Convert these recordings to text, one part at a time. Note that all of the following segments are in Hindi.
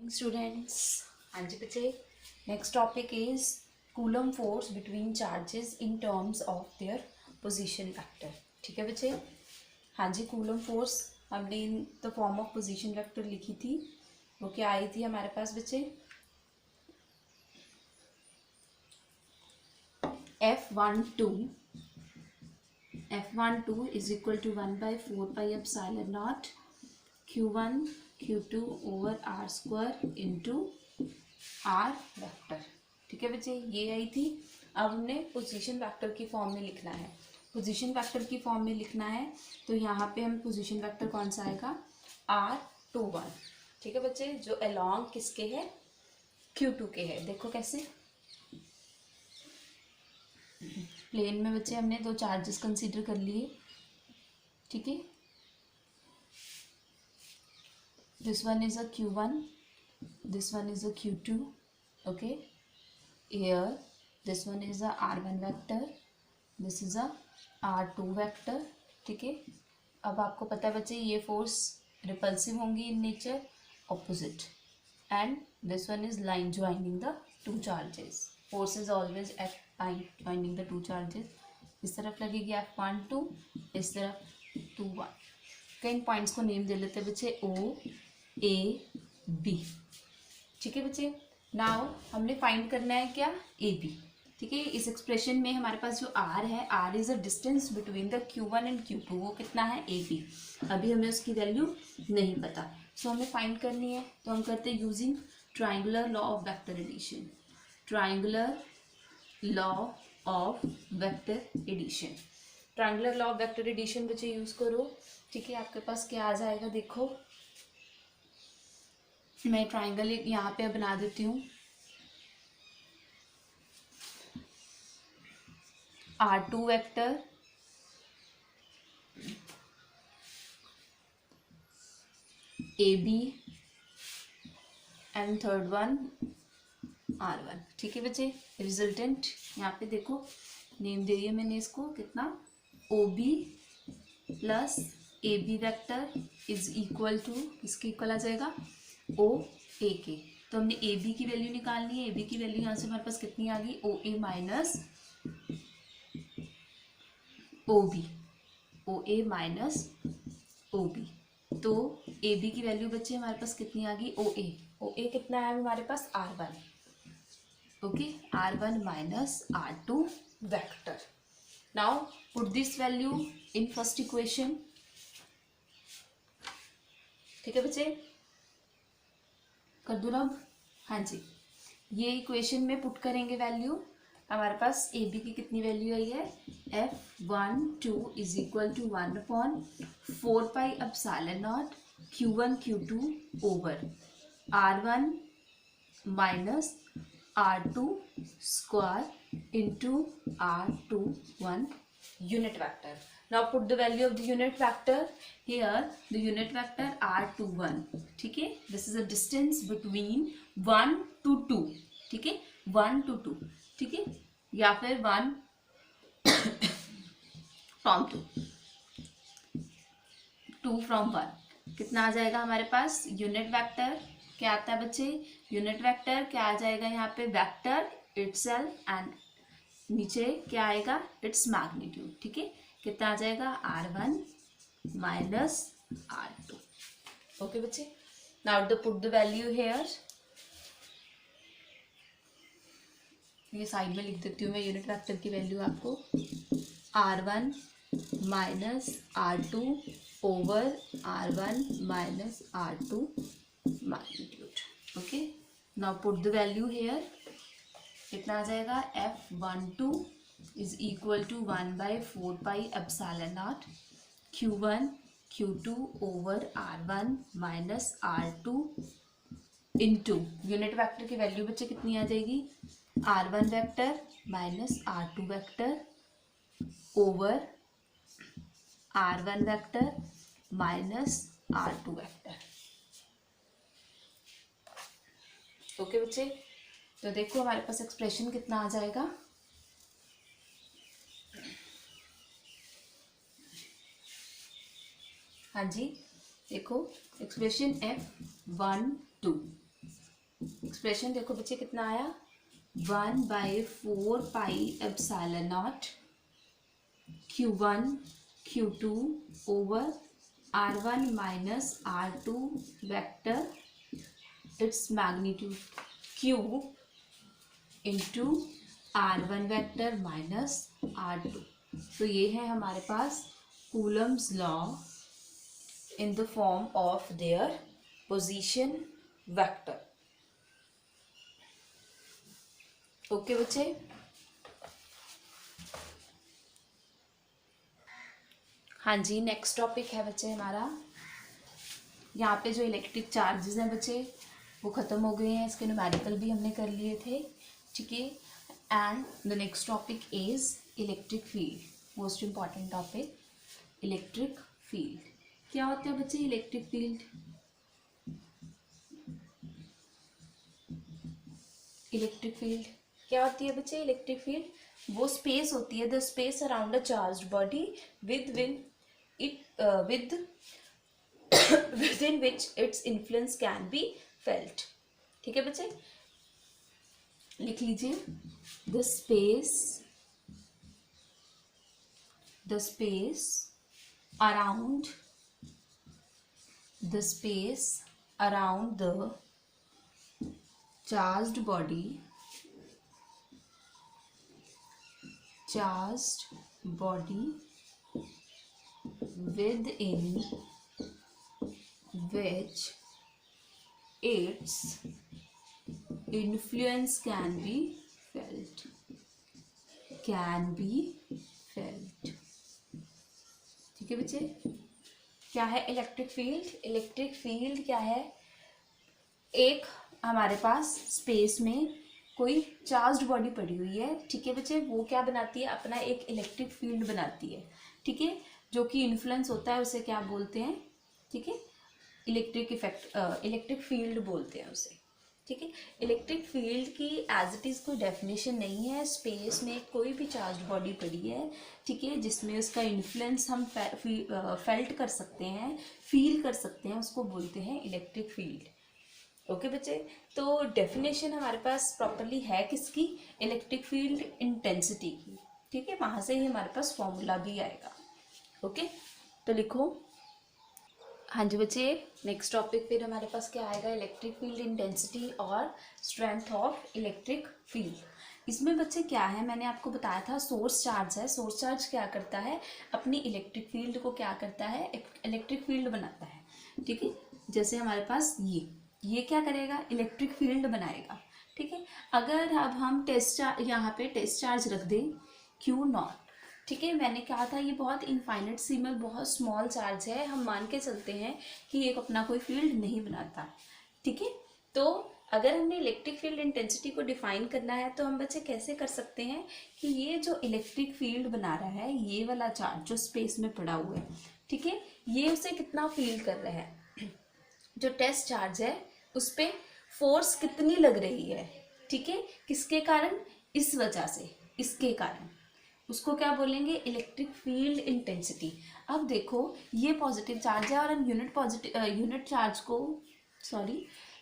morning students. हाँ जी बच्चे, next topic is Coulomb force between charges in terms of their position vector. ठीक है बच्चे, हाँ जी Coulomb force हमने in the form of position vector लिखी थी, वो क्या आई थी हमारे पास बच्चे, F12 is equal to 1 by 4 pi epsilon naught Q1 Q2 over R square into R vector. ठीक है बच्चे, ये आई थी. अब हमने पोजीशन वेक्टर की फॉर्म में लिखना है. पोजीशन वेक्टर की फॉर्म में लिखना है तो यहाँ पे हम पोजीशन वेक्टर कौन सा आएगा, R21. ठीक है बच्चे, जो अलोंग किसके है, Q2 के है. देखो कैसे, प्लेन में बच्चे हमने दो चार्जेस कंसीडर कर लिए. ठीक है, this one is a Q1, this one is a Q2. okay, here this one is a R1 vector, this is a R2 vector. ठीक है, अब आपको पता है बच्चे ये फोर्स रिपल्सिव होंगी in nature, opposite, and this one is line joining the two charges. Force is always at line joining the two charges. इस तरफ लगेगी F12, इस तरफ 21. कई पॉइंट्स को नेम दे लेते हैं बच्चे, O A B. ठीक है बच्चे, नाउ हमने फाइंड करना है क्या, ए बी. ठीक है, इस एक्सप्रेशन में हमारे पास जो आर है, R is a distance between the Q1 and Q2, वो कितना है, ए बी. अभी हमें उसकी वैल्यू नहीं पता, सो हमें फाइंड करनी है. तो हम करते हैं using triangular law of vector addition. Triangular law of vector addition, triangular law of vector addition बच्चे यूज करो. ठीक है, आपके पास क्या आ जाएगा, देखो मैं ट्राइंगल यहाँ पे बना देती हूँ. R2 vector, AB and third one R1. ठीक है बच्चे, रिजल्टेंट यहाँ पे देखो नेम दे दिया मैंने इसको, कितना, OB plus AB vector is equal to, किसके इक्वल आ जाएगा, OA के. तो हमने AB की वैल्यू निकालनी है. AB की वैल्यू यहाँ से हमारे पास कितनी आ गई, OA minus OB, OA minus OB. तो AB की वैल्यू बच्चे हमारे पास कितनी आ गई, OA कितना है हमारे पास, R1. Okay, R1 minus R2 vector. Now put this value in first equation. ठीक है बच्चे, कर दो रब. हाँ जी, ये इक्वेशन में पुट करेंगे वैल्यू. हमारे पास ए बी की कितनी वैल्यू आई है, F12 is equal to 1/4 pi epsilon not Q1 Q2 over R1 minus R2 square into R21 unit vector. Now put the value of the unit vector here. The unit vector R21. ठीक है, this is a distance between 1 to 2. ठीक है, 1 to 2. ठीक है, या फिर 1 from 2, 2 from 1. कितना आ जाएगा हमारे पास, यूनिट वेक्टर क्या आता है बच्चे, यूनिट वेक्टर क्या आ जाएगा यहाँ पे, वेक्टर इटसेल्फ एंड नीचे क्या आएगा, इट्स मैग्नीट्यूड. ठीक है, कितना आ जाएगा, R1 माइनस R2. ओके बच्चे, now the put the value here. ये साइड में लिख देती हूँ मैं यूनिट वेक्टर की वैल्यू आपको, R1 minus R2 over R1 minus R2 magnitude. Okay, now put the value here. कितना आ जाएगा, F12 is equal to 1/4 pi epsilon naught Q1 Q2 over R1 minus R2 into unit vector की वैल्यू बच्चे कितनी आ जाएगी, R1 vector minus R2 vector over R1 vector minus R2 vector. Okay बच्चे, तो देखो हमारे पास एक्सप्रेशन कितना आ जाएगा, हाँ जी देखो एक्सप्रेशन F12 एक्सप्रेशन देखो बच्चे कितना आया, 1/4 pi epsilon not Q1 Q2 over R1 minus R2 vector its magnitude Q into R1 vector minus R2। तो ये है हमारे पास Coulomb's law in the form of their position vector. Okay बच्चे, हाँ जी, नेक्स्ट टॉपिक है बच्चे हमारा, यहाँ पे जो इलेक्ट्रिक चार्जेस हैं बच्चे वो ख़त्म हो गए हैं, इसके न्यूमेरिकल भी हमने कर लिए थे, ठीक है। And the next topic is electric field, most important topic, electric field. क्या होता है बच्चे इलेक्ट्रिक फील्ड? इलेक्ट्रिक फील्ड क्या होती है बच्चे? इलेक्ट्रिक फील्ड वो स्पेस होती है, the space around a charged body with within which its influence can be felt। ठीक है बच्चे, लिख लीजिए, the space around the charged body within which its influence can be felt। ठीक है बच्चे, क्या है इलेक्ट्रिक फील्ड? इलेक्ट्रिक फील्ड क्या है? एक हमारे पास स्पेस में कोई चार्ज्ड बॉडी पड़ी हुई है, ठीक है बच्चे, वो क्या बनाती है? अपना एक इलेक्ट्रिक फील्ड बनाती है, ठीक है, जो कि इन्फ्लुएंस होता है, उसे क्या बोलते हैं? ठीक है, इलेक्ट्रिक फील्ड बोलते हैं उसे, ठीक है। इलेक्ट्रिक फील्ड की एज इट इज़ कोई डेफिनेशन नहीं है, स्पेस में कोई भी चार्ज बॉडी पड़ी है, ठीक है, जिसमें उसका इन्फ्लुएंस हम फेल्ट कर सकते हैं, फील कर सकते हैं, उसको बोलते हैं इलेक्ट्रिक फील्ड। ओके बच्चे, तो डेफिनेशन हमारे पास प्रॉपरली है किसकी? इलेक्ट्रिक फील्ड इंटेंसिटी की, ठीक है, वहाँ से ही हमारे पास फॉर्मूला भी आएगा। ओके, तो लिखो, हाँ जी बच्चे, नेक्स्ट टॉपिक फिर हमारे पास क्या आएगा? इलेक्ट्रिक फील्ड इंटेंसिटी और स्ट्रेंथ ऑफ इलेक्ट्रिक फील्ड। इसमें बच्चे क्या है, मैंने आपको बताया था, सोर्स चार्ज है। सोर्स चार्ज क्या करता है? अपनी इलेक्ट्रिक फील्ड को क्या करता है? इलेक्ट्रिक फील्ड बनाता है, ठीक है। जैसे हमारे पास ये क्या करेगा? इलेक्ट्रिक फील्ड बनाएगा, ठीक है। अगर अब हम यहाँ पे टेस्ट चार्ज रख दें Q0, ठीक है, मैंने कहा था ये बहुत इनफाइनाइट सिमल, बहुत स्मॉल चार्ज है, हम मान के चलते हैं कि ये अपना कोई फील्ड नहीं बनाता, ठीक है। तो अगर हमने इलेक्ट्रिक फील्ड इंटेंसिटी को डिफाइन करना है तो हम बच्चे कैसे कर सकते हैं कि ये जो इलेक्ट्रिक फील्ड बना रहा है, ये वाला चार्ज जो स्पेस में पड़ा हुआ है, ठीक है, ये उसे कितना फील कर रहा है? जो टेस्ट चार्ज है उस पर फोर्स कितनी लग रही है, ठीक है, किसके कारण? इस वजह से, इसके कारण, उसको क्या बोलेंगे? Electric field intensity. अब देखो, ये पॉजिटिव चार्ज है और हम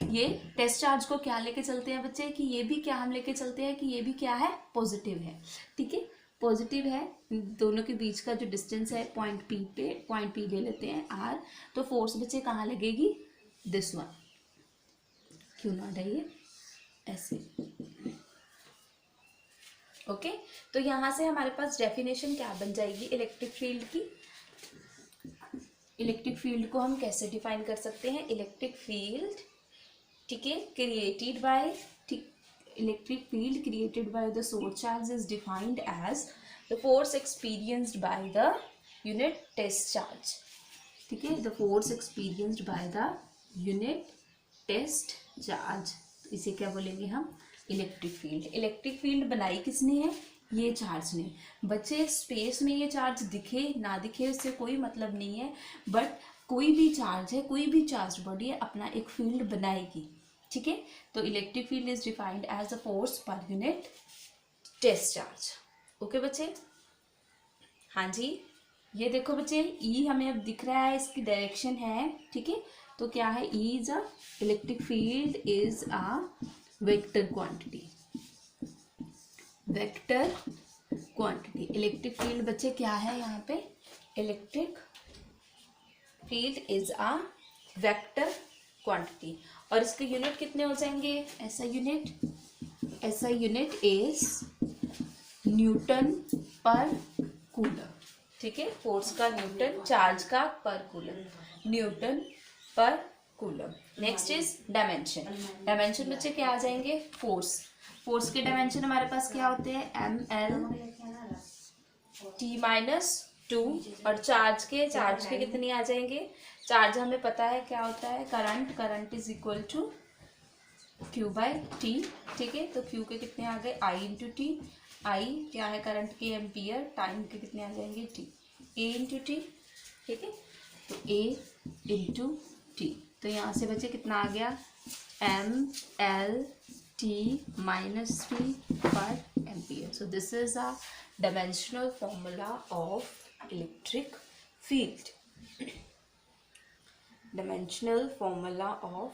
ये टेस्ट चार्ज को क्या लेके चलते हैं बच्चे? कि ये भी क्या हम लेके चलते हैं कि ये भी क्या है? पॉजिटिव है, ठीक है, पॉजिटिव है। दोनों के बीच का जो डिस्टेंस है पॉइंट P ले लेते हैं R। तो फोर्स बच्चे कहाँ लगेगी? दिस वन, Q0 है ये, ऐसे। ओके, तो यहाँ से हमारे पास डेफिनेशन क्या बन जाएगी इलेक्ट्रिक फील्ड की? इलेक्ट्रिक फील्ड को हम कैसे डिफाइन कर सकते हैं? इलेक्ट्रिक फील्ड, ठीक है, created by, electric field created by the source charge is defined as the force experienced by the unit test charge, ठीक है, the force experienced by the unit test charge. तो इसे क्या बोलेंगे हम? Electric field. इलेक्ट्रिक फील्ड बनाई किसने है? ये चार्ज ने। बच्चे, स्पेस में ये चार्ज दिखे ना दिखे उससे कोई मतलब नहीं है, बट कोई भी चार्ज है, कोई भी चार्ज बॉडी है, अपना एक फील्ड बनाएगी, ठीक है। तो electric field is defined as a force per unit test charge. Okay बच्चे, हाँ जी, ये देखो बच्चे, ई हमें अब दिख रहा है, इसकी डायरेक्शन है, ठीक है। तो क्या है? E is a electric field is a vector quantity, vector quantity. Electric field बच्चे क्या है यहाँ पे, electric field is a vector quantity. और इसके यूनिट कितने हो जाएंगे, ऐसा यूनिट इज न्यूटन पर कूलम। ठीक है, फोर्स का न्यूटन, चार्ज का पर कूलम, न्यूटन पर coulomb. Next is dimension. Dimension बच्चे क्या आ जाएंगे, फोर्स के डायमेंशन हमारे पास क्या होते हैं, ml/t-2। और चार्ज के कितनी आ जाएंगे, चार्ज हमें पता है क्या होता है, current is equal to Q/T। ठीक है, तो Q के कितने आ गए, I/T। I क्या है करंट की, एम्पियर। टाइम के कितने आ जाएंगे, T, A/T। ठीक है, तो A/T। तो यहाँ से बच्चे कितना आ गया, mL/T-3 So this is a dimensional formula of electric field. Dimensional formula of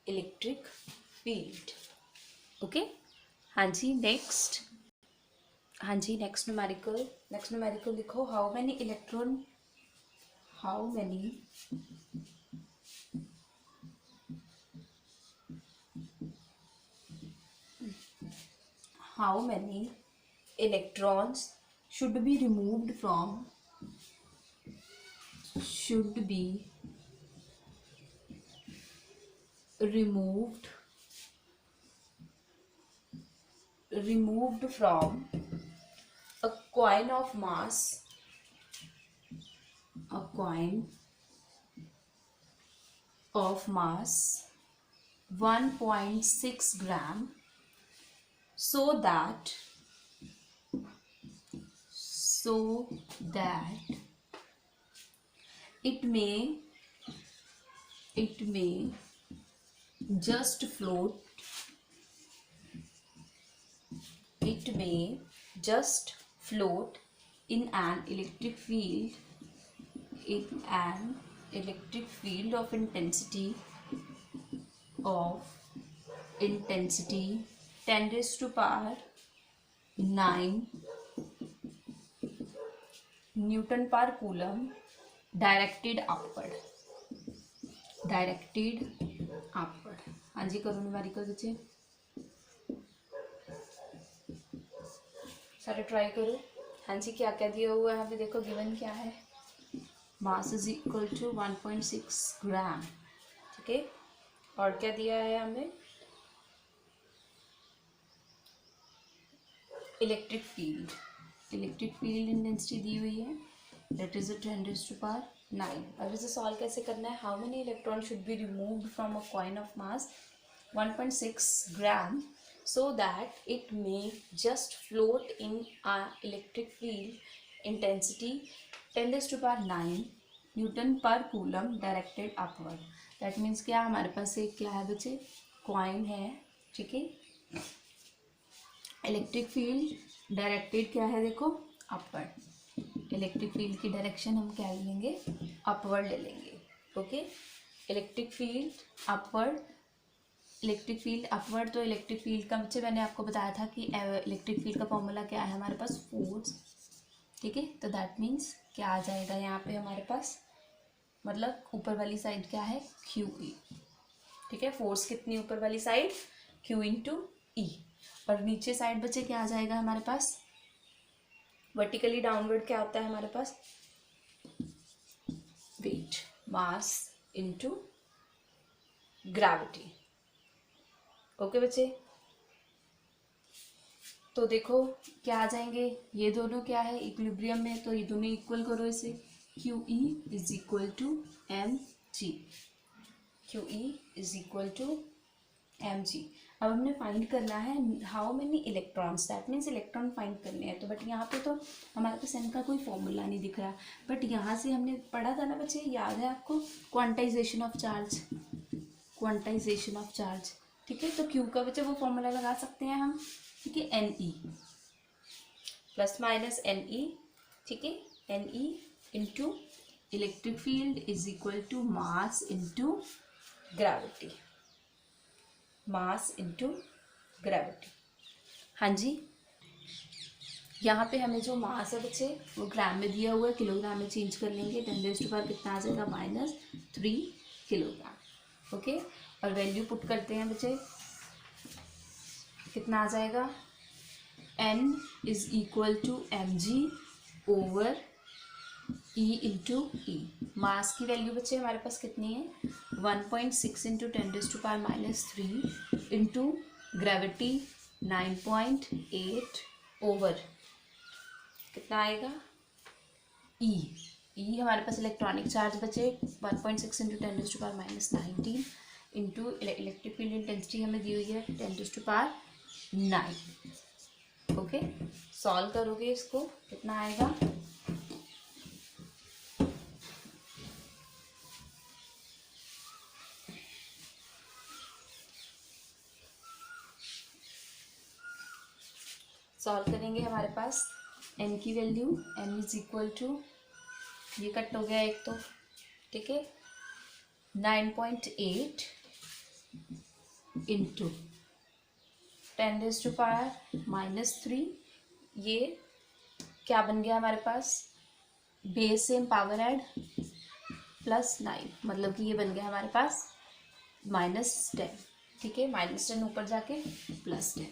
electric field. Okay, हाँ जी, नेक्स्ट न्यूमेरिकल लिखो। How many electron should be removed from a coin of mass 1.6 gram, so that it may just float in an electric field of intensity 10⁹ Newton पर कूलम, डायरेक्टेड अपवर्ड। हाँ जी, करो न्यूमेरिकल बच्चे, सारे ट्राई करो। हाँ जी, क्या क्या दिया हुआ है यहाँ पे देखो, गिवन क्या है, मास इज इक्वल टू 1.6 ग्राम। ठीक है, और क्या दिया है हमें, इलेक्ट्रिक फील्ड इंटेंसिटी दी हुई है, दैट इज 10⁹. अब इसे सॉल्व कैसे करना है, how many electron should be removed from a coin of mass 1.6 gram so that it may just float in a electric field intensity 10⁹ Newton पर coulomb directed upward. That means क्या, हमारे पास एक क्या है बच्चे, कॉइन है। ठीक है, इलेक्ट्रिक फील्ड डायरेक्टेड क्या है, देखो अपवर्ड। इलेक्ट्रिक फील्ड की डायरेक्शन हम क्या लेंगे, अपवर्ड ले लेंगे। Okay, electric field upward. तो इलेक्ट्रिक फील्ड का बच्चे मैंने आपको बताया था कि इलेक्ट्रिक फील्ड का फॉर्मूला क्या है हमारे पास, फोर्स। ठीक है, तो दैट मीन्स क्या आ जाएगा यहाँ पे हमारे पास, मतलब ऊपर वाली साइड क्या है, QE। ठीक है, फोर्स कितनी ऊपर वाली साइड, Q/E। और नीचे साइड बच्चे क्या आ जाएगा हमारे पास, वर्टिकली डाउनवर्ड क्या होता है हमारे पास, weight, mass into gravity. Okay बच्चे, तो देखो क्या आ जाएंगे, ये दोनों क्या है, इक्विलिब्रियम में, तो ये दोनों इक्वल करो इसे, QE is equal to mg। अब हमने फाइंड करना है how many electrons, that means electron find करने हैं। तो बट यहाँ पे तो हमारे पास इनका कोई फॉर्मूला नहीं दिख रहा, बट यहाँ से हमने पढ़ा था ना बच्चे, याद है आपको, क्वांटाइजेशन ऑफ चार्ज। ठीक है, तो Q का बच्चे वो फॉर्मूला लगा सकते हैं हम। ठीक है, NE ±NE। ठीक है, NE into electric field is equal to mass into gravity. Mass into gravity. हाँ जी, यहाँ पे हमें जो मास है बच्चे वो ग्राम में दिया हुआ है, किलोग्राम में चेंज कर लेंगे। 10⁻⁴ कितना आ जाएगा? -3 किलोग्राम। ओके, और वैल्यू पुट करते हैं बच्चे, कितना आ जाएगा? N is equal to mg/E into E. Mass की वैल्यू बच्चे हमारे पास कितनी है? 1.6 इंटू 10⁻³ इंटू ग्रेविटी 9.8 ओवर कितना आएगा? ई। ई हमारे पास इलेक्ट्रॉनिक चार्ज बचे 1.6 into 10⁻⁹ into electric field intensity हमें दी हुई है 10⁹9। ओके, सॉल्व करोगे इसको, कितना आएगा? सॉल्व करेंगे, हमारे पास n की value n is equal to, ये कट हो गया एक तो, ठीक है, 9.8 इंटू 10⁻⁻3, ये क्या बन गया हमारे पास? बेस सेम पावर ऐड +9, मतलब कि ये बन गया हमारे पास -10। ठीक है, -10 ऊपर जाके +10।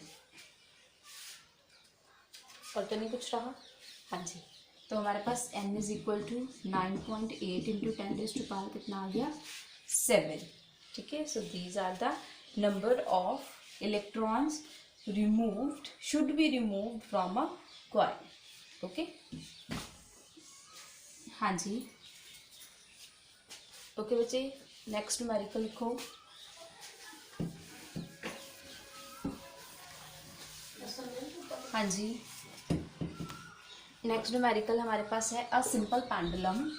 और तो नहीं कुछ रहा? हाँ जी, तो हमारे पास n is equal to 9.8 into 10⁻⁴ कितना आ गया? 7। ठीक है, so these are the number of electrons removed, should be removed from a coil. Okay, हाँ जी, ओके बच्चे, नेक्स्ट न्यूमेरिकल लिखो। हाँ जी, नेक्स्ट न्यूमेरिकल हमारे पास है a simple pendulum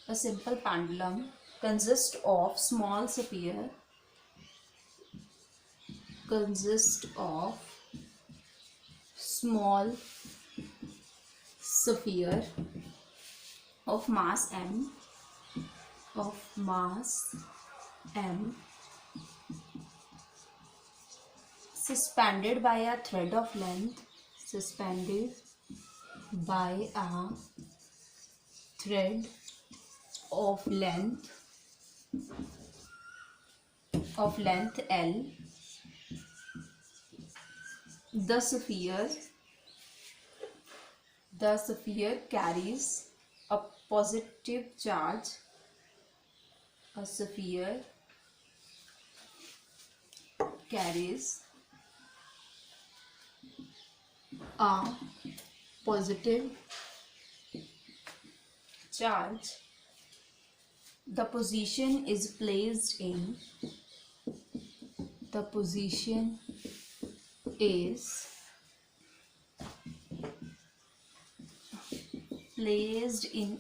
a simple pendulum consists of small sphere of mass m suspended by a thread of length L. The sphere carries a positive charge. A sphere carries a positive charge. The position is placed in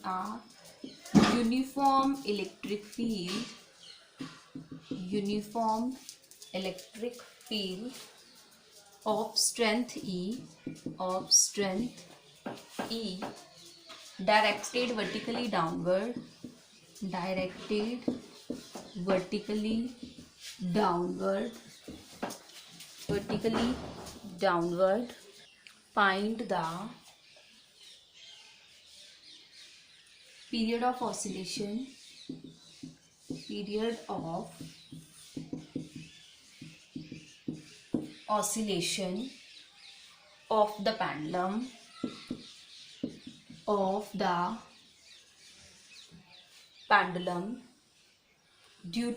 a uniform electric field of strength E directed vertically downward. Find the period of oscillation of the pendulum due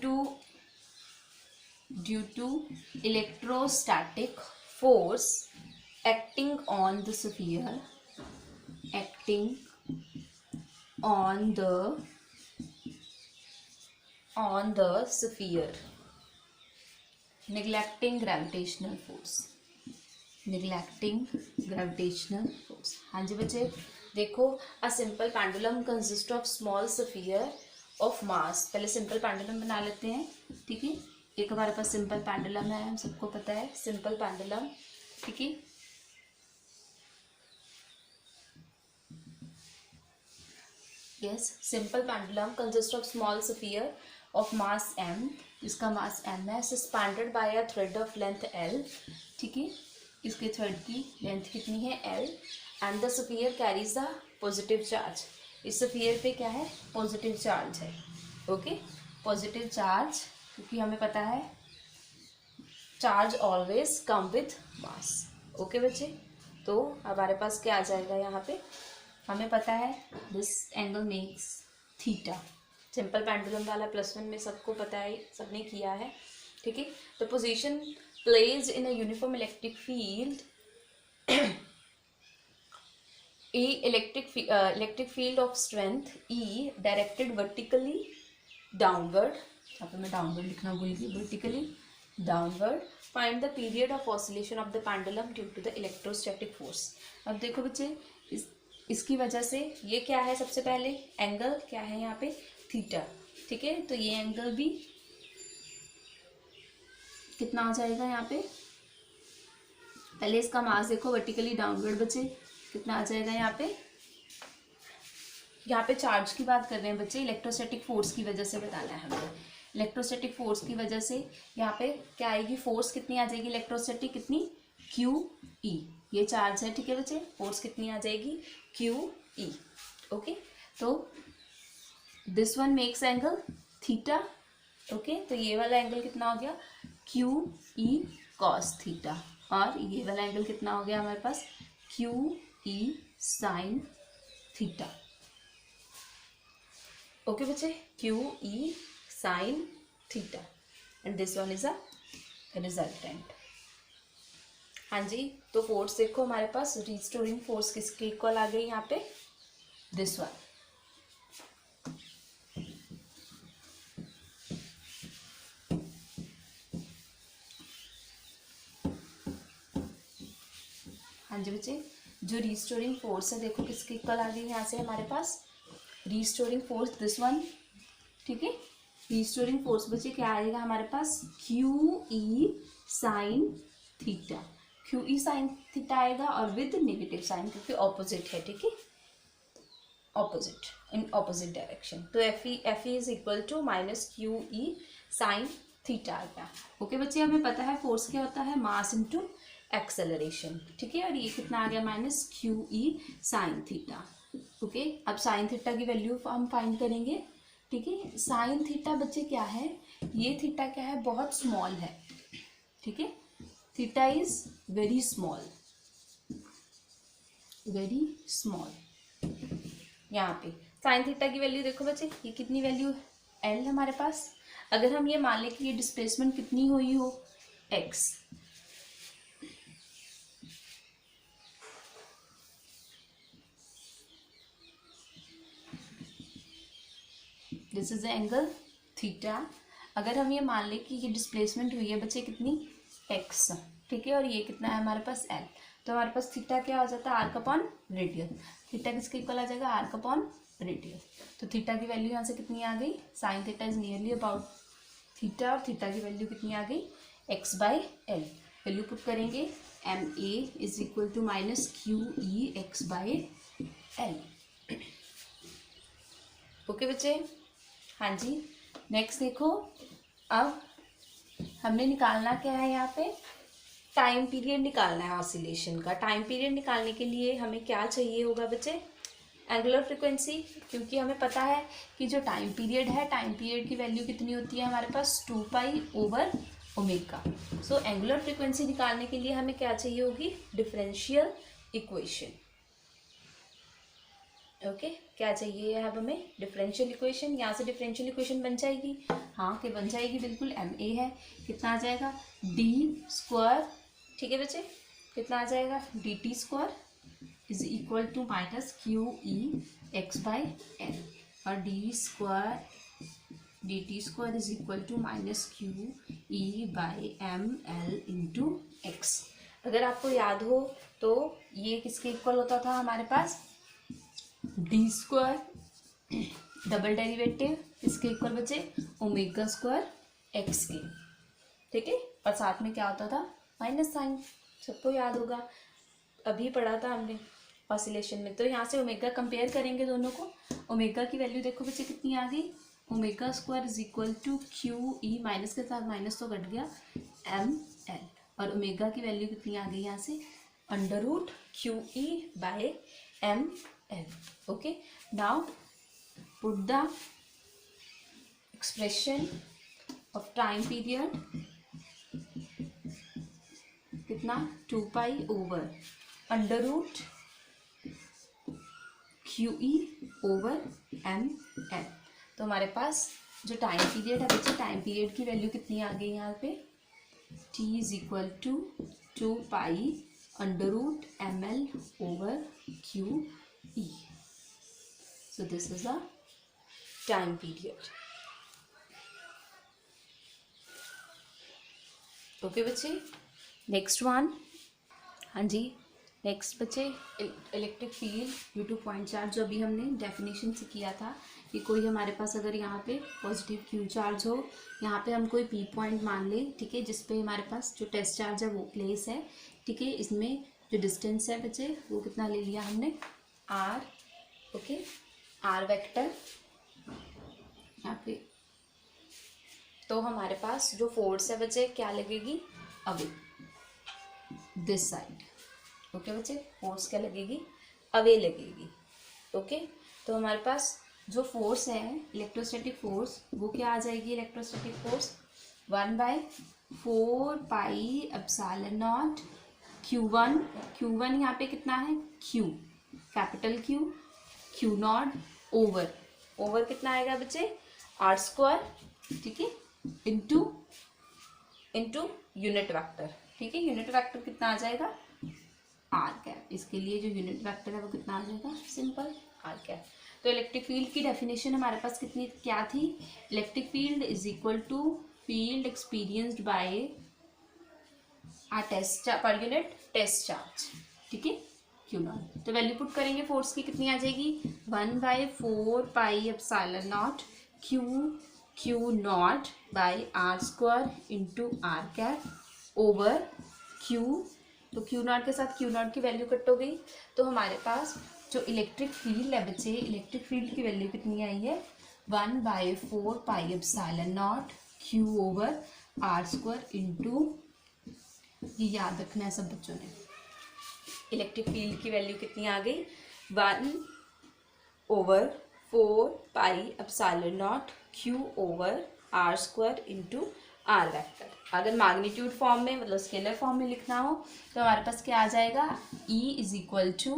to electrostatic force acting on the sphere, neglecting gravitational force. हाँ जी बच्चे, देखो, अ simple pendulum consist of small sphere of mass. पहले सिंपल पेंडुलम बना लेते हैं, ठीक है। एक हमारे पास सिंपल पेंडुलम है, हम सबको पता है सिंपल पेंडुलम, ठीक है। Yes, simple pendulum consists of small sphere of mass m, इसका मास m है, suspended by a thread of length l, ठीक है, इसके थ्रेड की लेंथ कितनी है l, and the sphere carries the positive charge, इस sphere पे क्या है, पॉजिटिव चार्ज है, ओके, पॉजिटिव चार्ज, क्योंकि हमें पता है charge always come with mass, okay बच्चे। तो हमारे पास क्या आ जाएगा यहाँ पे, हमें पता है this angle makes theta, simple pendulum वाला +1 में सबको पता है, सबने किया है, ठीक है। The position placed in a uniform electric field, a electric field of strength E directed vertically downward, यहाँ पे मैं डाउनवर्ड लिखना भूल गई, vertically downward, find the period of oscillation of the pendulum due to the electrostatic force. अब देखो बच्चे, इसकी वजह से ये क्या है, सबसे पहले एंगल क्या है यहाँ पे, थीटा, ठीक है, तो ये एंगल भी कितना आ जाएगा यहाँ पे, पहले इसका मास देखो वर्टिकली डाउनवर्ड बच्चे, कितना आ जाएगा यहाँ पे, यहाँ पे चार्ज की बात कर रहे हैं बच्चे, इलेक्ट्रोस्टैटिक फोर्स की वजह से बताना है हमें, इलेक्ट्रोस्टैटिक फोर्स की वजह से यहाँ पे क्या आएगी, फोर्स कितनी आ जाएगी इलेक्ट्रोस्टैटिक, कितनी, क्यू ई, ये चार्ज है, ठीक है बच्चे, फोर्स कितनी आ जाएगी, क्यू ई, ओके। तो this one makes angle theta, okay, तो ये वाला एंगल कितना हो गया, क्यू ई कॉस थीटा, और ये वाला एंगल कितना हो गया हमारे पास, Q E sine theta, okay बच्चे, Q E sine theta, and this one is a resultant. हाँ जी, तो फोर्स देखो हमारे पास, रिस्टोरिंग फोर्स किसके इक्वल आ गई यहाँ पे, दिस वन, हाँ जी बच्चे, जो रिस्टोरिंग फोर्स है देखो किसके इक्वल आ गई यहाँ से हमारे पास, रिस्टोरिंग फोर्स दिस वन, ठीक है, रिस्टोरिंग फोर्स बच्चे क्या आएगा हमारे पास, Q E sine theta, Q E sine theta आएगा, और विद नेगेटिव साइन, क्योंकि ऑपोजिट है, ठीक है, ऑपोजिट, इन ऑपोजिट डायरेक्शन, तो F E is equal to minus Q E sine theta आ गया, ओके बच्चे। हमें पता है फोर्स क्या होता है, मास इनटू एक्सेलरेशन, ठीक है, और ये कितना आ गया, minus Q E sine theta, okay. अब साइन थीटा की वैल्यू हम फाइंड करेंगे, ठीक है, साइन थीटा बच्चे क्या है, ये थीटा क्या है, बहुत स्मॉल है, ठीक है, theta is very small, very small, यहाँ पे साइन थीटा की वैल्यू देखो बच्चे, ये कितनी वैल्यू है, एल हमारे पास, अगर हम ये मान लें कि ये डिस्प्लेसमेंट कितनी हुई हो, x, this is the angle theta, अगर हम ये मान लें कि ये डिस्प्लेसमेंट हुई है बच्चे कितनी, एक्स, ठीक है, और ये कितना है हमारे पास एल, तो हमारे पास थीटा क्या हो जाता है, आर्क अपॉन रेडियस, थीटा किसके इक्वल आ जाएगा, आर्क अपॉन रेडियस, तो थीटा की वैल्यू यहाँ से कितनी आ गई, sine theta is nearly about theta, और थीटा की वैल्यू कितनी आ गई, X by L, value put करेंगे, M A is equal to minus Q E X by L, okay बच्चे। हाँ जी, नेक्स्ट देखो, अब हमने निकालना क्या है यहाँ पे, टाइम पीरियड निकालना है ऑसिलेशन का। टाइम पीरियड निकालने के लिए हमें क्या चाहिए होगा बच्चे, एंगुलर फ्रिक्वेंसी, क्योंकि हमें पता है कि जो टाइम पीरियड है, टाइम पीरियड की वैल्यू कितनी होती है हमारे पास, 2π/ओमेगा। सो एंगुलर फ्रिक्वेंसी निकालने के लिए हमें क्या चाहिए होगी, डिफरेंशियल इक्वेशन, ओके, क्या चाहिए अब हमें, डिफरेंशियल इक्वेशन, यहाँ से डिफरेंशियल इक्वेशन बन जाएगी, हाँ कि बन जाएगी बिल्कुल, एम ए है, कितना आ जाएगा, डी स्क्वायर, ठीक है बच्चे, कितना आ जाएगा, D T square is equal to minus Q E X by L, और D T square is equal to minus Q E by M L into X. अगर आपको याद हो तो ये किसके इक्वल होता था हमारे पास, डी स्क्वायर, डबल डेरिवेटिव किसके इक्वल बचे, ओमेगा स्क्वायर एक्स के, ठीक है, और साथ में क्या होता था, माइनस साइन, सबको याद होगा, अभी पढ़ा था हमने ऑसिलेशन में। तो यहाँ से ओमेगा कंपेयर करेंगे दोनों को, ओमेगा की वैल्यू देखो बच्चे कितनी आ गई, omega square is equal to Q E, minus के साथ माइनस तो कट गया, एम एल, और ओमेगा की वैल्यू कितनी आ गई यहाँ से, under root Q E by M L. Okay, now put the expression of time period, कितना 2 pi over under root Q E over M L. तो हमारे पास जो टाइम पीरियड है बच्चे, टाइम पीरियड की वैल्यू कितनी आ गई यहाँ पे, t is equal to 2 pi under root M L over Q E. So this is the time period. Okay बच्चे, नेक्स्ट वन. हाँ जी, नेक्स्ट बच्चे electric field due to point charge, जो अभी हमने डेफिनेशन से किया था कि कोई हमारे पास अगर यहाँ पे पॉजिटिव क्यू चार्ज हो, यहाँ पे हम कोई पी पॉइंट मान लें, ठीक है, जिस पे हमारे पास जो टेस्ट चार्ज है वो प्लेस है, ठीक है, इसमें जो डिस्टेंस है बच्चे वो कितना ले लिया हमने, आर. ओके, आर वेक्टर यहाँ पे. तो हमारे पास जो फोर्स है बच्चे क्या लगेगी, अवे, दिस साइड. ओके बच्चे, फोर्स क्या लगेगी, अवे लगेगी. ओके, तो हमारे पास जो फोर्स है इलेक्ट्रोस्टैटिक फोर्स, वो क्या आ जाएगी, electrostatic force 1/4 pi epsilon not Q1. Q1 यहाँ पे कितना है, Q, capital Q not over कितना आएगा बच्चे, आर स्क्वायर, ठीक है, इंटू यूनिट वेक्टर. ठीक है, यूनिट वेक्टर कितना आ जाएगा, आर कैप. इसके लिए जो यूनिट वेक्टर है वो कितना आ जाएगा, सिंपल आर कैप. तो इलेक्ट्रिक फील्ड की डेफिनेशन हमारे पास कितनी क्या थी, electric field is equal to field experienced by a test per unit test charge. ठीक है, क्यू नॉट. तो वैल्यू पुट करेंगे फोर्स की, कितनी आ जाएगी, 1/4 pi epsilon naught Q naught by R square into R cap over Q. तो क्यू नॉट के साथ क्यू नॉट की वैल्यू कट हो गई. तो हमारे पास जो इलेक्ट्रिक फील्ड है बच्चे, इलेक्ट्रिक फील्ड की वैल्यू कितनी आई है, 1/4 pi epsilon naught Q over R square into, ये याद रखना है सब बच्चों ने, इलेक्ट्रिक फील्ड की वैल्यू कितनी आ गई, 1/4 pi epsilon naught Q over R square into R vector. अगर मैग्नीट्यूड फॉर्म में मतलब स्केलर फॉर्म में लिखना हो तो हमारे पास क्या आ जाएगा, E is equal to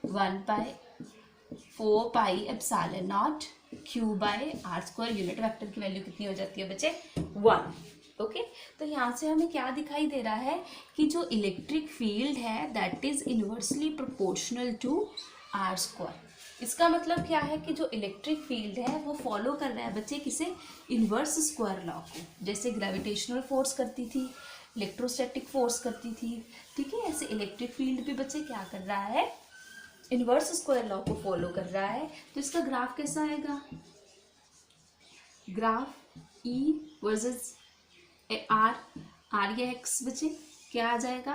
1/4 pi epsilon naught Q by R square. Unit vector की वैल्यू कितनी हो जाती है बच्चे, 1. ओके, तो यहाँ से हमें क्या दिखाई दे रहा है कि जो इलेक्ट्रिक फील्ड है that is inversely proportional to R square. इसका मतलब क्या है कि जो इलेक्ट्रिक फील्ड है वो फॉलो कर रहा है बच्चे किसे, इन्वर्स स्क्वायर लॉ को. जैसे ग्रेविटेशनल फोर्स करती थी, इलेक्ट्रोस्टैटिक फोर्स करती थी, ठीक है, ऐसे इलेक्ट्रिक फील्ड भी बच्चे क्या कर रहा है, इन्वर्स स्क्वायर लॉ को फॉलो कर रहा है. तो इसका ग्राफ कैसा आएगा, ग्राफ E वर्सेस आर या एक्स बच्चे क्या आ जाएगा,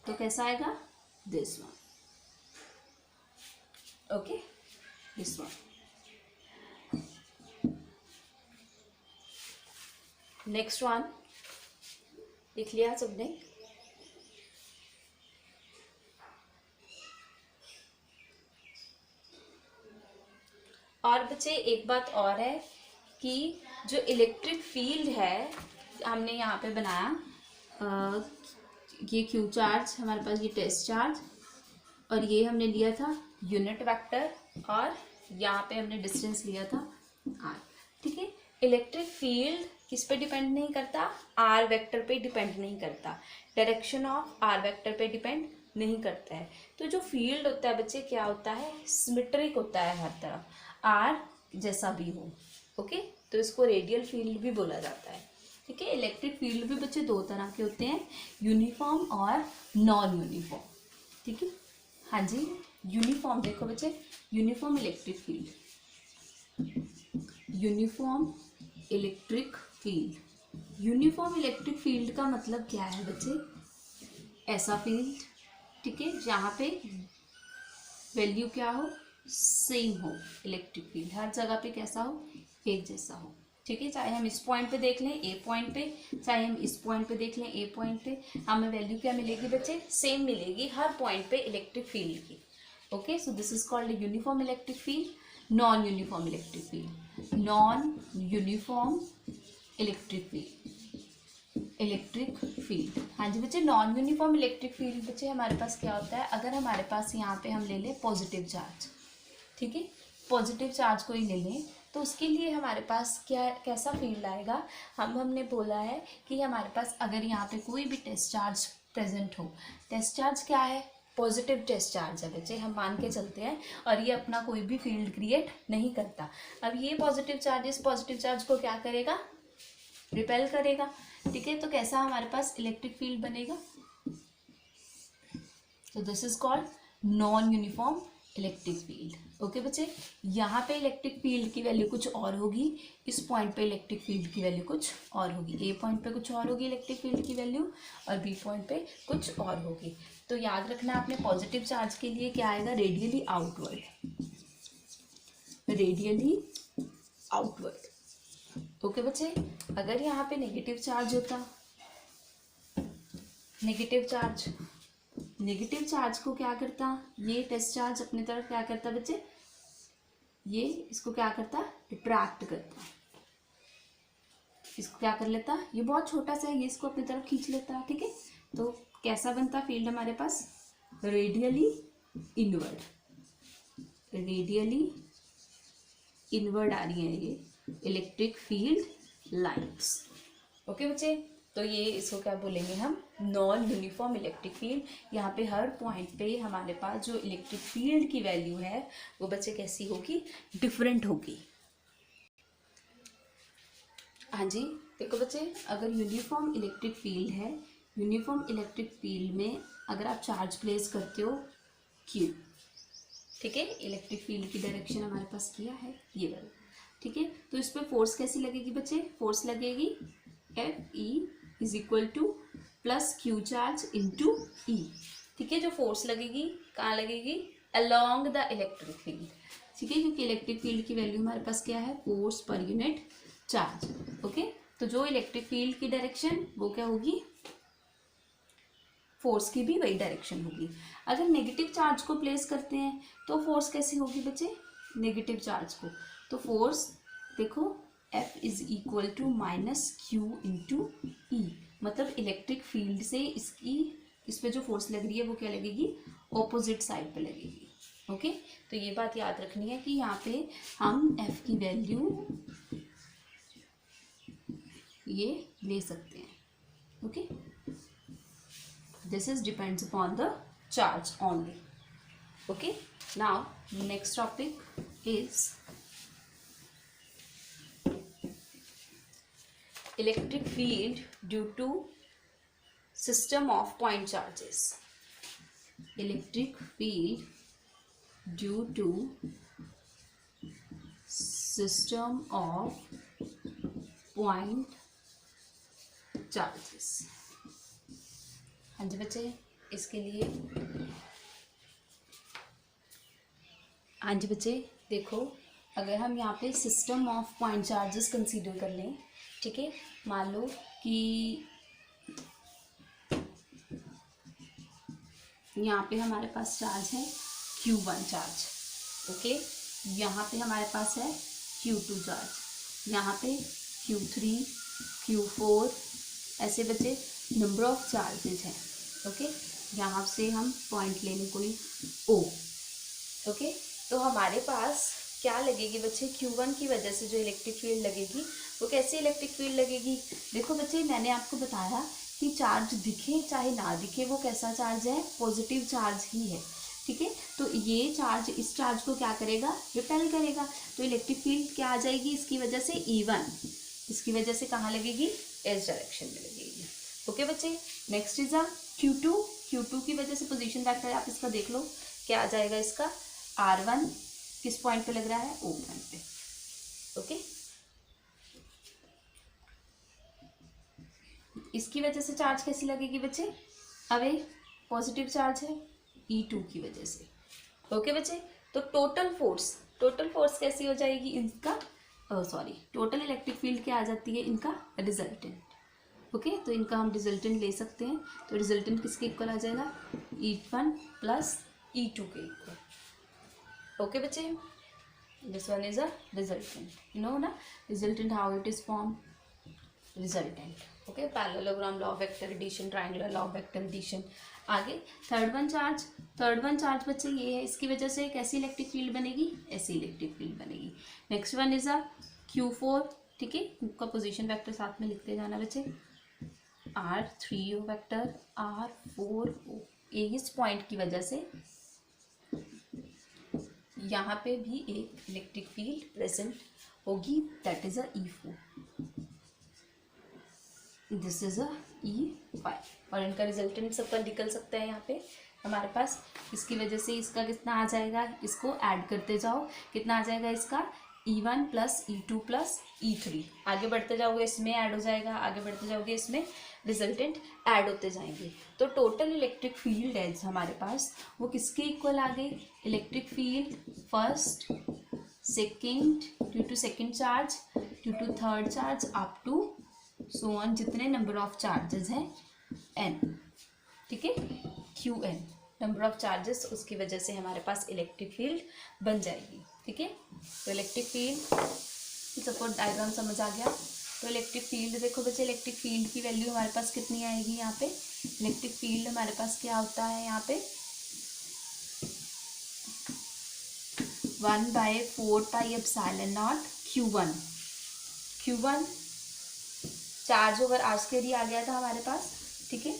तो कैसा आएगा, this one. Okay, this one. Next one लिख लिया सबने. और बच्चे एक बात और है कि जो इलेक्ट्रिक फील्ड है हमने यहाँ पे बनाया, ये क्यू चार्ज हमारे पास, ये टेस्ट चार्ज, और ये हमने लिया था यूनिट वेक्टर, और यहाँ पे हमने डिस्टेंस लिया था आर. ठीक है, इलेक्ट्रिक फील्ड किस पे डिपेंड नहीं करता, आर वेक्टर पे डिपेंड नहीं करता, डायरेक्शन ऑफ आर वेक्टर पे डिपेंड नहीं करता है. तो जो फील्ड होता है बच्चे क्या होता है, सिमेट्रिक होता है हर तरफ, आर जैसा भी हो. ओके, तो इसको रेडियल फील्ड भी बोला जाता है. ठीक है, इलेक्ट्रिक फील्ड भी बच्चे दो तरह के होते हैं, यूनिफॉर्म और नॉन यूनिफॉर्म. ठीक है, हाँ जी, यूनिफॉर्म देखो बच्चे, uniform electric field, uniform electric field. Uniform electric field का मतलब क्या है बच्चे, ऐसा फील्ड, ठीक है, जहाँ पे वैल्यू क्या हो, सेम हो, इलेक्ट्रिक फील्ड हर जगह पे कैसा हो, एक जैसा हो। ठीक है, चाहे हम इस पॉइंट पे देख लें ए पॉइंट पे, चाहे हम इस पॉइंट पे देख लें ए पॉइंट पे, हमें वैल्यू क्या मिलेगी बच्चे, सेम मिलेगी हर पॉइंट पे इलेक्ट्रिक फील्ड की। Okay, so this is called uniform electric field. Non uniform electric field, non uniform electric field, electric field. हाँ जी बच्चे, नॉन यूनिफॉर्म इलेक्ट्रिक फील्ड बच्चे हमारे पास क्या होता है, अगर हमारे पास यहाँ पे हम ले लें पॉजिटिव चार्ज, ठीक है, पॉजिटिव चार्ज को ही ले लें, तो उसके लिए हमारे पास क्या कैसा फील्ड आएगा, हमने बोला है कि हमारे पास अगर यहाँ पे कोई भी टेस्ट चार्ज प्रेजेंट हो, टेस्ट चार्ज क्या है, पॉजिटिव टेस्ट चार्ज है बच्चे, हम मान के चलते हैं, और ये अपना कोई भी फील्ड क्रिएट नहीं करता। अब ये पॉजिटिव चार्ज इस पॉजिटिव चार्ज को क्या करेगा, रिपेल करेगा। ठीक है, तो कैसा हमारे पास इलेक्ट्रिक फील्ड बनेगा, तो this is called non uniform electric field. Okay बच्चे, यहाँ पे इलेक्ट्रिक फील्ड की वैल्यू कुछ और होगी, इस पॉइंट पे इलेक्ट्रिक फील्ड की वैल्यू कुछ और होगी, ए पॉइंट पे कुछ और होगी इलेक्ट्रिक फील्ड की वैल्यू, और बी पॉइंट पे कुछ और होगी। तो याद रखना आपने, पॉजिटिव चार्ज के लिए क्या आएगा, radially outward, radially outward. Okay बच्चे, अगर यहाँ पे नेगेटिव चार्ज होता, नेगेटिव चार्ज, नेगेटिव चार्ज को क्या करता, ये टेस्ट चार्ज अपनी तरफ क्या करता बच्चे, ये इसको क्या करता, अट्रैक्ट करता, इसको क्या कर लेता, ये बहुत छोटा सा है, ये इसको अपनी तरफ खींच लेता। ठीक है, तो कैसा बनता फील्ड हमारे पास, रेडियली इनवर्ड, रेडियली इनवर्ड आ रही है ये इलेक्ट्रिक फील्ड लाइन्स। ओके बच्चे, तो ये इसको क्या बोलेंगे हम, नॉन यूनिफॉर्म इलेक्ट्रिक फील्ड। यहाँ पे हर पॉइंट पे हमारे पास जो इलेक्ट्रिक फील्ड की वैल्यू है वो बच्चे कैसी होगी, डिफरेंट होगी। हाँ जी, देखो बच्चे, अगर यूनिफॉर्म इलेक्ट्रिक फील्ड है, यूनिफॉर्म इलेक्ट्रिक फील्ड में अगर आप चार्ज प्लेस करते हो Q, ठीक है, इलेक्ट्रिक फील्ड की डायरेक्शन हमारे पास क्या है, ये वाला। ठीक है, तो इस पर फोर्स कैसी लगेगी बच्चे, फोर्स लगेगी Fe is equal to plus Q charge into E. ठीक है, जो फोर्स लगेगी कहाँ लगेगी, अलोंग द इलेक्ट्रिक फील्ड। ठीक है, क्योंकि इलेक्ट्रिक फील्ड की वैल्यू हमारे पास क्या है, force per unit charge. Okay, तो जो इलेक्ट्रिक फील्ड की डायरेक्शन वो क्या होगी, फोर्स की भी वही डायरेक्शन होगी। अगर नेगेटिव चार्ज को प्लेस करते हैं तो फोर्स कैसी होगी बच्चे, नेगेटिव चार्ज को, तो फोर्स देखो F is equal to minus Q into E, मतलब इलेक्ट्रिक फील्ड से इसकी इस पे जो फोर्स लग रही है वो क्या लगेगी, ऑपोजिट साइड पे लगेगी। ओके, तो ये बात याद रखनी है कि यहाँ पे हम F की वैल्यू ये ले सकते हैं। Okay, this is depends upon the charge only. Okay, now next topic is electric field due to system of point charges. Electric field due to system of point charges. हाँ जी बच्चे, इसके लिए हाँ जी बच्चे, देखो अगर हम यहाँ पे system of point charges consider कर लें, ठीक है, मान लो कि यहाँ पे हमारे पास चार्ज है Q1 चार्ज। ओके, यहाँ पे हमारे पास है Q2 चार्ज, यहाँ पे Q3, Q4, ऐसे बच्चे नंबर ऑफ चार्जेज हैं। ओके, यहाँ से हम पॉइंट लेने कोई O। ओके, तो हमारे पास क्या लगेगी बच्चे, Q1 की वजह से जो इलेक्ट्रिक फील्ड लगेगी वो कैसी इलेक्ट्रिक फील्ड लगेगी। देखो बच्चे, मैंने आपको बताया कि चार्ज दिखे चाहे ना दिखे वो कैसा चार्ज है, पॉजिटिव चार्ज ही है। ठीक है, तो ये चार्ज इस चार्ज को क्या करेगा, रिपेल करेगा, तो इलेक्ट्रिक फील्ड क्या आ जाएगी इसकी वजह से, E1, इसकी वजह से कहाँ लगेगी, एस डायरेक्शन में लगेगी। ओके बच्चे, next is a Q2, Q2 की वजह से पोजीशन वेक्टर आप इसका देख लो क्या आ जाएगा, इसका R1 किस पॉइंट पे लग रहा है, O पॉइंट पे। ओके, इसकी वजह से चार्ज कैसी लगेगी बच्चे, अवे पॉजिटिव चार्ज है E2 की वजह से। ओके बच्चे, तो टोटल फोर्स कैसी हो जाएगी इनका, टोटल इलेक्ट्रिक फील्ड क्या आ जाती है इनका, रिजल्टेंट। ओके, तो इनका हम रिजल्टेंट ले सकते हैं, तो रिजल्टेंट किसके इक्वल आ जाएगा, E1 प्लस E2 के इक्वल। ओके बच्चे, this one is a resultant, you know ना resultant how it is form, resultant. Okay, parallelogram, law of vector addition, triangular law of vector addition. आगे थर्ड वन चार्ज बच्चे ये है, इसकी वजह से कैसी इलेक्ट्रिक फील्ड बनेगी, ऐसी इलेक्ट्रिक फील्ड बनेगी। Next one is a Q4, ठीक है, उनका पोजीशन वेक्टर साथ में लिखते जाना बच्चे, R3O वेक्टर, R4O, इस पॉइंट की वजह से यहाँ पे भी एक इलेक्ट्रिक फील्ड प्रेजेंट होगी, that is a E4, this is a E5, और इनका रिजल्टेंट सब निकल सकता है यहाँ पे हमारे पास। इसकी वजह से इसका कितना आ जाएगा, इसको ऐड करते जाओ, कितना आ जाएगा इसका, E1 plus E2 plus E3, आगे बढ़ते जाओगे इसमें ऐड हो जाएगा, आगे बढ़ते जाओगे इसमें रिजल्टेंट ऐड होते जाएंगे। तो टोटल इलेक्ट्रिक फील्ड है हमारे पास वो किसके इक्वल आ गई, electric field first second due to second charge due to third charge up to so on, जितने नंबर ऑफ चार्जेस हैं n, ठीक है, Qn नंबर ऑफ चार्जेस, उसकी वजह से हमारे पास इलेक्ट्रिक फील्ड बन जाएगी। ठीक है, तो इलेक्ट्रिक फील्ड सपोर्ट डायग्राम समझ आ गया। तो इलेक्ट्रिक फील्ड देखो बच्चे, इलेक्ट्रिक फील्ड की वैल्यू हमारे पास कितनी आएगी यहाँ पे, इलेक्ट्रिक फील्ड हमारे पास क्या होता है यहाँ पे 1/4πε0 Q1 charge over R square ही आ गया था हमारे पास, ठीक है,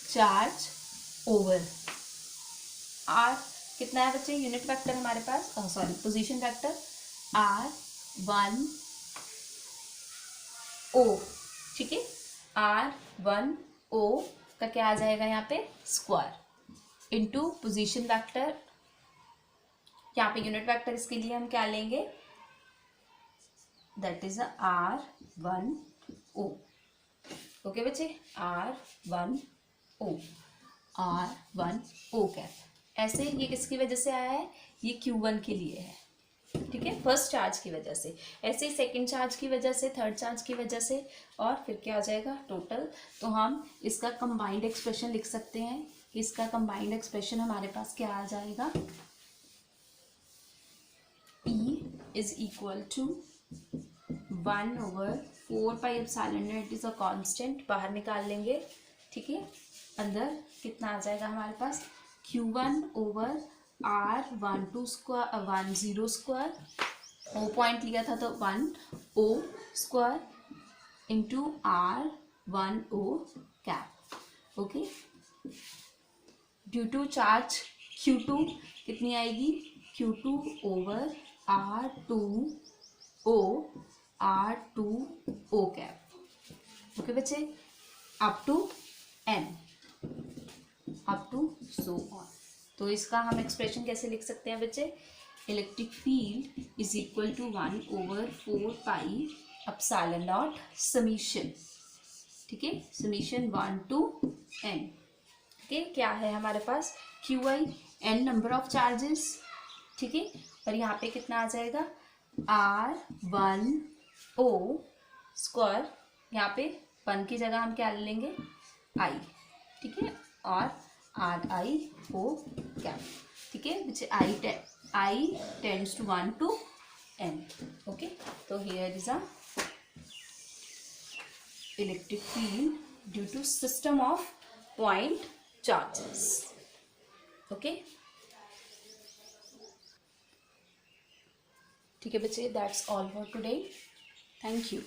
चार्ज ओवर आर कितना है बच्चे, यूनिट वेक्टर हमारे पास, पोजीशन वेक्टर R1O, ठीक है, R1O का क्या आ जाएगा यहाँ पे स्क्वायर इनटू पोजीशन वेक्टर, यहाँ पे यूनिट वेक्टर इसके लिए हम क्या लेंगे, दैट इज R1O। ओके बच्चे, R1O कैप, ऐसे ये किसकी वजह से आया है, ये Q1 के लिए है, ठीक है, फर्स्ट चार्ज की वजह से, ऐसे ही सेकंड चार्ज की वजह से, थर्ड चार्ज की वजह से, और फिर क्या हो जाएगा टोटल। तो हम इसका कंबाइंड एक्सप्रेशन लिख सकते हैं, इसका कंबाइंड एक्सप्रेशन हमारे पास क्या आ जाएगा, E is equal to 1/4πε0, it is a constant, बाहर निकाल लेंगे, ठीक है, अंदर कितना आ जाएगा हमारे पास Q1 over R12 square 10 square, O point लिया था तो 1O square into R1O cap. Okay, due to charge Q2 कितनी आएगी, Q2 over R2O cap. Okay बच्चे, up to n, up to so on. तो इसका हम एक्सप्रेशन कैसे लिख सकते हैं बच्चे, electric field is equal to 1/4πε0 summation, ठीक है, समीशन 1 to n, ठीक है, क्या है हमारे पास Qi n number of charges, ठीक है, और यहाँ पे कितना आ जाएगा R1O स्क्वायर, यहाँ पे 1 की जगह हम क्या ले लेंगे I, ठीक है, और RIO कैप, ठीक है, which I tends to 1 to n। Okay, तो here is a electric field due to system of point charges। Okay, ठीक है बच्चे, that's all for today, thank you।